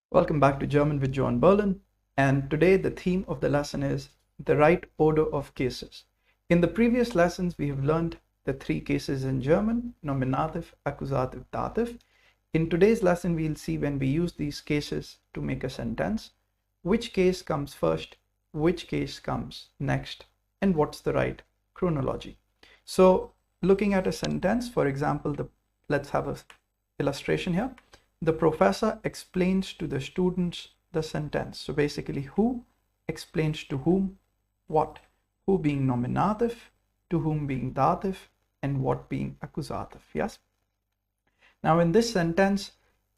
Welcome back to German with John Berlin, and today the theme of the lesson is the right order of cases. In the previous lessons, we have learned the three cases in German: Nominativ, Akkusativ, Dativ. In today's lesson, we'll see when we use these cases to make a sentence, which case comes first, which case comes next, and what's the right chronology. So looking at a sentence, for example, let's have an illustration here. The professor explains to the students the sentence. So basically, who explains to whom what, who being nominative, to whom being dative, and what being accusative. Yes. Now in this sentence,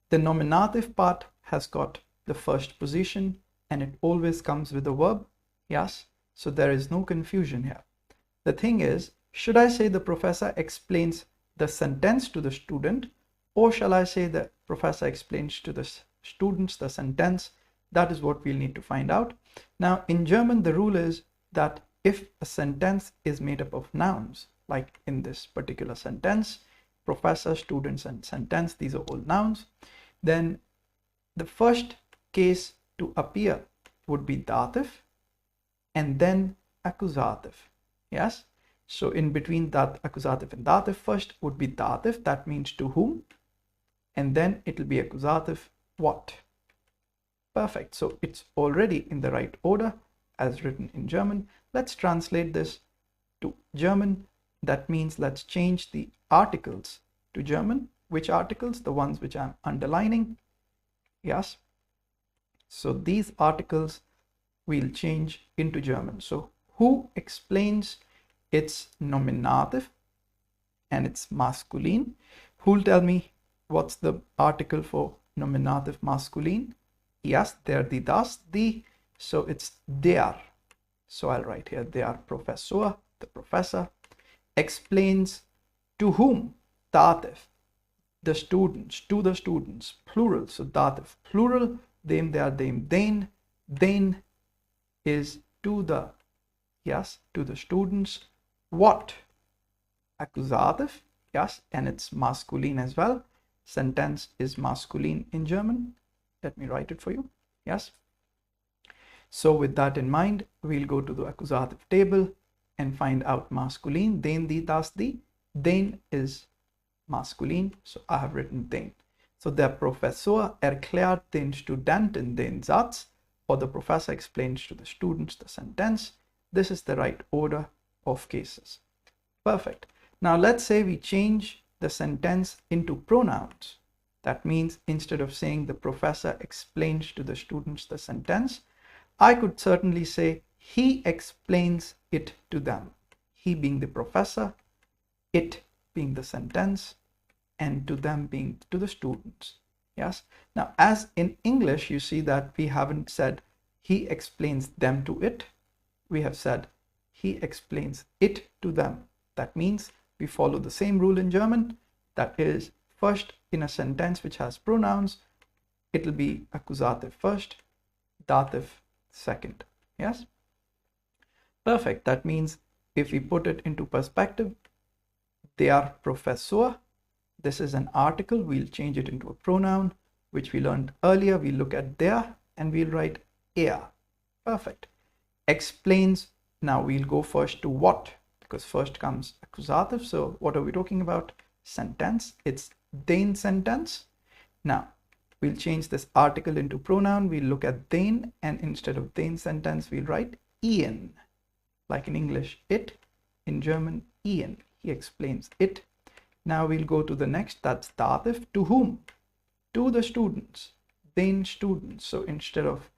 the nominative part has got the first position and it always comes with a verb. Yes. So there is no confusion here. The thing is, should I say the professor explains the sentence to the student, or shall I say the professor explains to the students the sentence? That is what we'll need to find out. Now in German, the rule is that if a sentence is made up of nouns, like in this particular sentence, professor, students, and sentence, these are all nouns, then the first case to appear would be dative and then accusative. Yes. So in between that accusative and dative, first would be dative, that means to whom, and then it will be accusative, what. Perfect. So it's already in the right order as written in German. Let's translate this to German. That means let's change the articles to German. Which articles? The ones which I'm underlining. Yes. So these articles we'll change into German. So who explains, it's nominative and it's masculine. Who'll tell me what's the article for nominative masculine? Yes, there, the, das, the. So it's der. So I'll write here, der Professor, the professor, explains to whom? Dativ. The students, to the students, plural. So dativ, plural, them, they are, them, den. Den is to the, yes, to the students. What? Accusative, yes, and it's masculine as well. Sentence is masculine in German. Let me write it for you. Yes. So with that in mind, we'll go to the accusative table and find out masculine. Den, die, das, die. Den is masculine. So I have written den. So der Professor erklärt den Studenten den Satz, or the professor explains to the students the sentence. This is the right order of cases. Perfect. Now let's say we change the sentence into pronouns. That means instead of saying the professor explains to the students the sentence, I could certainly say he explains it to them. He being the professor, it being the sentence, and to them being to the students. Yes. Now as in English, you see that we haven't said he explains them to it. We have said he explains it to them. That means we follow the same rule in German. That is, first in a sentence which has pronouns, it will be accusative first, dative second. Yes. Perfect. That means if we put it into perspective, der Professor, this is an article. We'll change it into a pronoun, which we learned earlier. We look at der and we'll write er. Perfect. Explains. Now we'll go first to what, because first comes accusative. So what are we talking about? Sentence. It's den sentence. Now we'll change this article into pronoun. We'll look at den, and instead of den sentence, we'll write Ian. Like in English, it. In German, Ian. He explains it. Now we'll go to the next. That's dative. To whom? To the students. Den students. So instead of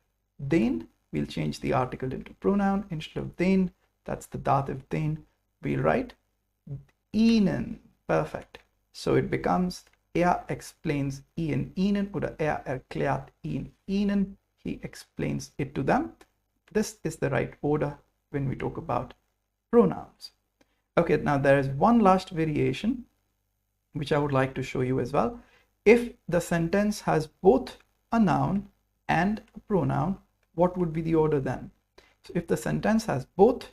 den, we'll change the article into pronoun. Instead of den, that's the dative den, we'll write ihnen. Perfect. So it becomes er explains ihnen, oder er erklärt ihnen. He explains it to them. This is the right order when we talk about pronouns. Okay, now there is one last variation which I would like to show you as well. If the sentence has both a noun and a pronoun, what would be the order then? So if the sentence has both,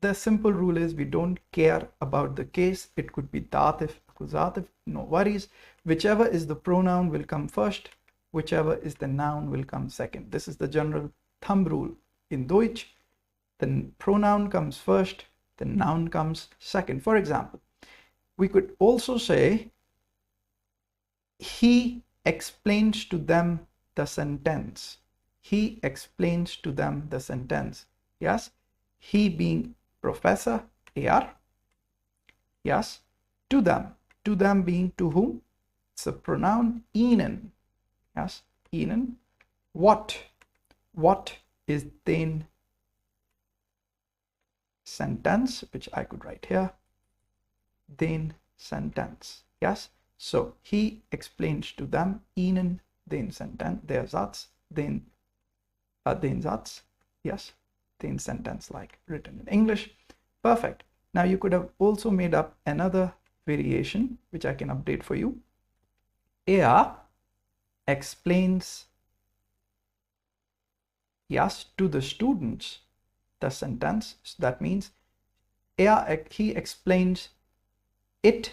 the simple rule is we don't care about the case. It could be dative, accusative, no worries. Whichever is the pronoun will come first. whichever is the noun will come second. This is the general thumb rule in Deutsch. The pronoun comes first, the noun comes second. For example, we could also say, he explains to them the sentence. He explains to them the sentence. Yes, he being professor, er. Yes, to them being to whom? It's a pronoun, ihnen. Yes, ihnen. What is den sentence, which I could write here, den sentence. Yes, so he explains to them, ihnen den sentence, der Satz, den Satz. Yes, den sentence, like written in English. Perfect. Now you could have also made up another variation, which I can update for you. Er explains, yes, to the students the sentence. So that means he explains it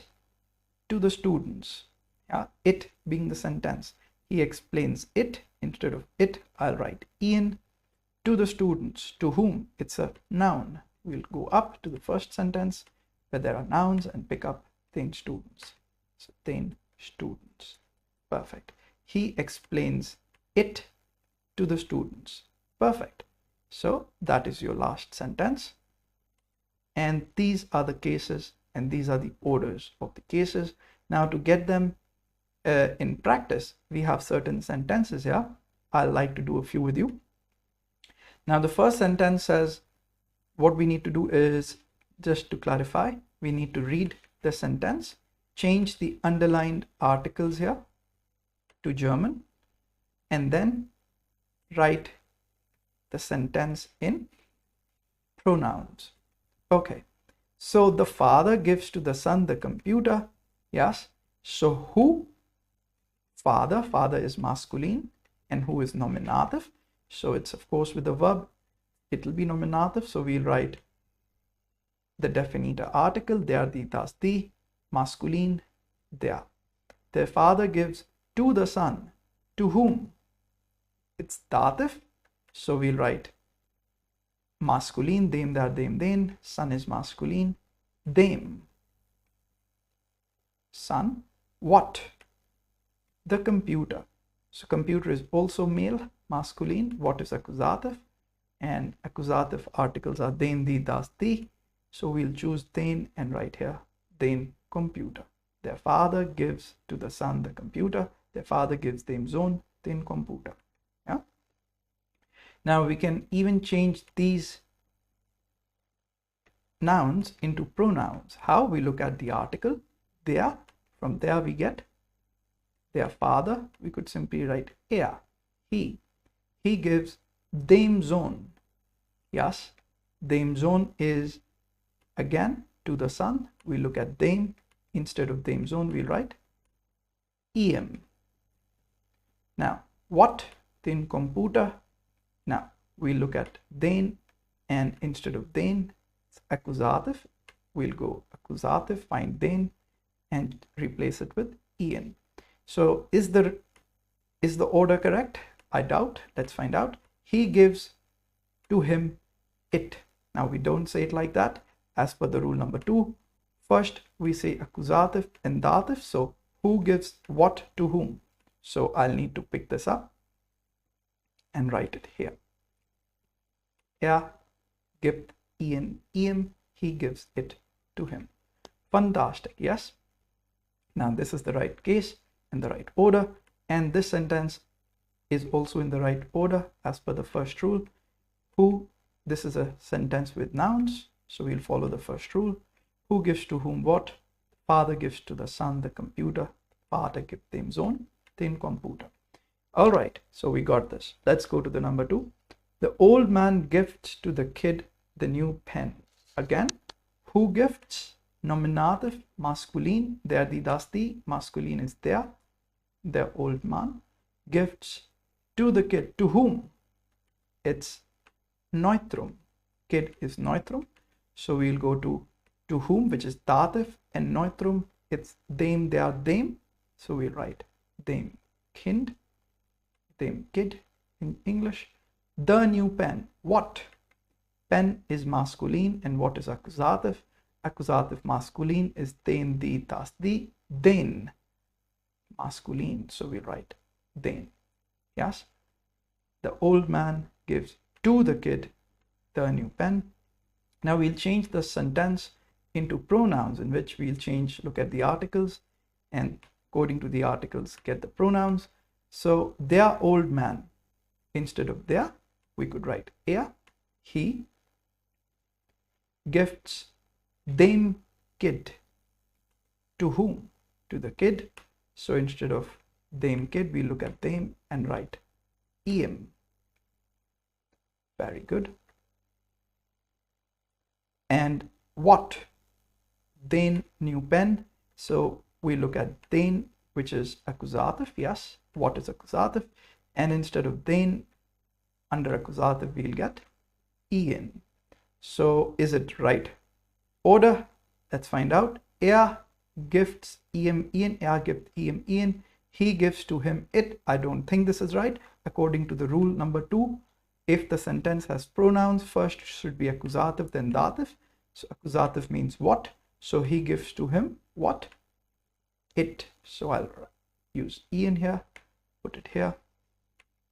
to the students. Yeah, it being the sentence. He explains it. Instead of it, I'll write ihnen, to the students. To whom? It's a noun. We'll go up to the first sentence where there are nouns and pick up den students. So den students. Perfect. He explains it to the students. Perfect. So that is your last sentence. And these are the cases, and these are the orders of the cases. Now to get them in practice, we have certain sentences here. I'd like to do a few with you. Now the first sentence says, what we need to do is, just to clarify, we need to read the sentence, change the underlined articles here to German, and then write the sentence in pronouns. Okay, so the father gives to the son the computer. Yes, so who? Father is masculine, and who is nominative? So it's of course with the verb, it will be nominative. So we'll write the definite article, der, die, das, die, masculine, der. The father gives to the son. To whom? It's dative. So we'll write masculine, dem, der, dem, den. Son is masculine, dem. Son. What? The computer. So computer is also male, masculine. What is accusative? And accusative articles are den, die, das, die. So we'll choose den and write here den computer. Their father gives to the son the computer. Their father gives dem Sohn den Computer. Yeah. Now we can even change these nouns into pronouns. How? We look at the article there. From there we get their father. We could simply write er, he. He gives dem Sohn. Yes, dem Sohn is again to the son. We look at dem. Instead of dem Sohn, we'll write ihm. Now, what? Den Computer. Now, we look at den, and instead of den, it's accusative. We'll go accusative, find den, and replace it with ihn. So, is the order correct? I doubt. Let's find out. He gives to him it. Now, we don't say it like that. As per the rule number 2, first we say accusative and dative. So, who gives what to whom? So, I'll need to pick this up and write it here. Er gibt ihn ihm. He gives it to him. Fantastic, yes? Now, this is the right case and the right order. And this sentence is also in the right order as per the first rule. Who? This is a sentence with nouns. So, we'll follow the first rule. Who gives to whom what? Father gives to the son the computer. Vater gibt dem Sohn den Computer. All right, so we got this. Let's go to the number 2. The old man gifts to the kid the new pen. Again, who gifts? Nominative, masculine. Der, die, das, die. Masculine is der. The old man gifts to the kid. To whom? It's neutrum. Kid is neutrum. So we'll go to whom, which is dative, and neutrum, it's dem, der, dem. So we'll write dem Kind. them kid in English. The new pen. What? Pen is masculine, and what is accusative? Accusative masculine is den, die, das, die. Den masculine, so we write den. Yes, the old man gives to the kid the new pen. Now we'll change the sentence into pronouns, in which we'll look at the articles, and according to the articles get the pronouns. So their old man, instead of their, we could write he gifts them kid. To whom? To the kid. So instead of them kid, we look at them and write em. Very good. And what? Den new pen. So we look at den, which is accusative. Yes, what is accusative? And instead of den, under accusative, we'll get en. So is it right order? Let's find out. Gifts em en. Gift em en. He gives to him it. I don't think this is right. According to the rule number 2, if the sentence has pronouns, first should be accusative, then dative. So accusative means what. So he gives to him what? It. So I'll use en here, put it here.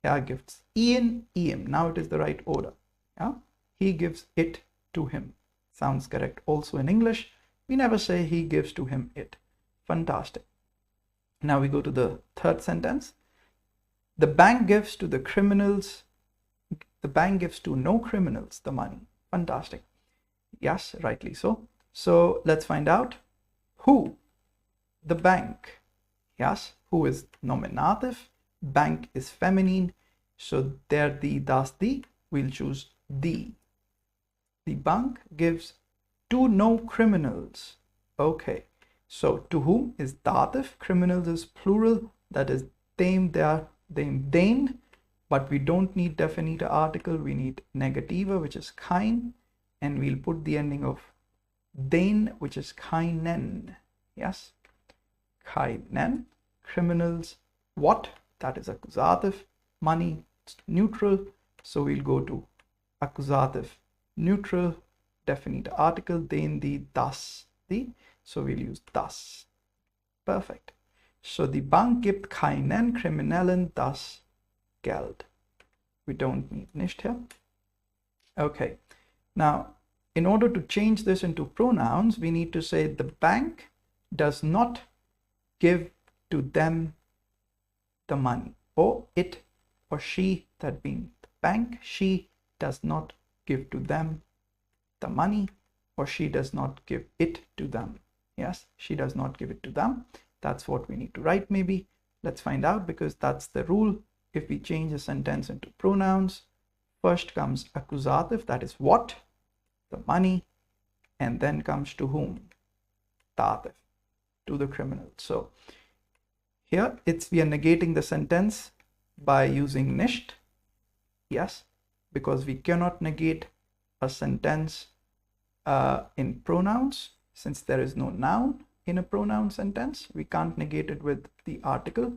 Gifts en em. Now it is the right order. Yeah, he gives it to him. Sounds correct. Also in English, we never say he gives to him it. Fantastic. Now we go to the third sentence. The bank gives to the criminals. The bank gives to no criminals the money. Fantastic. Yes, rightly so. So let's find out who. The bank. Yes, who is nominative. Bank is feminine. So there the, das, the. We'll choose the. The bank gives to no criminals. Okay. So to whom is dative. Criminals is plural. That is them, their, them, den. But we don't need definite article. We need negativa, which is kein. And we'll put the ending of den, which is keinen. Yes. Keinen. Criminals. What? That is accusative. Money. It's neutral. So we'll go to accusative neutral. Definite article. Den, die, das, die. So we'll use das. Perfect. So die Bank gibt keinen Kriminellen das Geld. We don't need nicht here. Okay. Now, in order to change this into pronouns, we need to say the bank does not give to them the money. Or it or she, that being the bank, she does not give to them the money, or she does not give it to them. Yes, she does not give it to them. That's what we need to write maybe. Let's find out, because that's the rule. If we change a sentence into pronouns, first comes accusative, that is what? The money. And then comes to whom? Dativ, to the criminal. So here we are negating the sentence by using nicht. Yes, because we cannot negate a sentence in pronouns. Since there is no noun in a pronoun sentence, we can't negate it with the article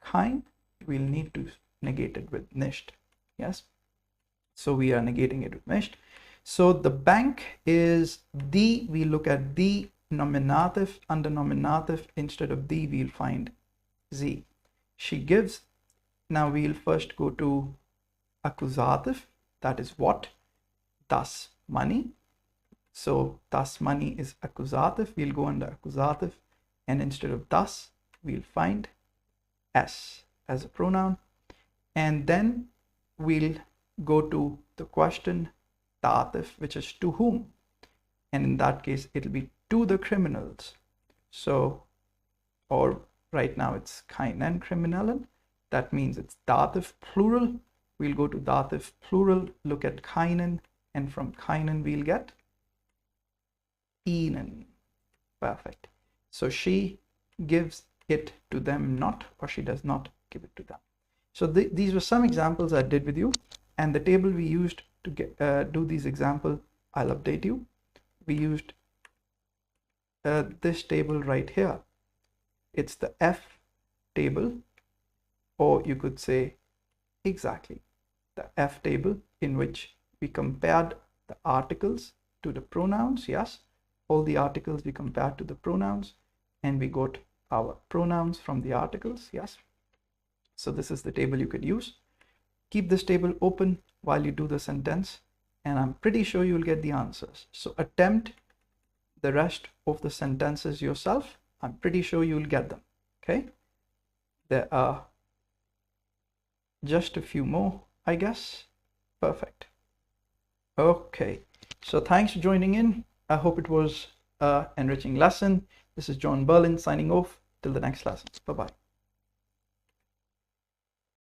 kein. We'll need to negate it with nicht. Yes, so we are negating it with nicht. So the bank is the, we look at the nominative. Under nominative, instead of the, we'll find sie. She gives. Now we'll first go to accusative, that is what? Das money. So das money is accusative. We'll go under accusative, and instead of das, we'll find s as a pronoun. And then we'll go to the question dativ, which is to whom, and in that case it'll be to the criminals. So, or right now it's keinen Kriminellen. That means it's dativ plural. We'll go to dativ plural, look at keinen, and from keinen we'll get ihnen. Perfect. So she gives it to them not, or she does not give it to them. So these were some examples I did with you, and the table we used to do these examples, I'll update you. We used this table right here. It's the F table, or you could say exactly the F table in which we compared the articles to the pronouns. Yes, all the articles we compared to the pronouns, and we got our pronouns from the articles. Yes, so this is the table you could use. Keep this table open while you do the sentence, and I'm pretty sure you'll get the answers. So attempt the rest of the sentences yourself. I'm pretty sure you'll get them. Okay, there are just a few more, I guess. Perfect. Okay, so thanks for joining in. I hope it was an enriching lesson. This is John Berlin signing off till the next lesson. Bye-bye.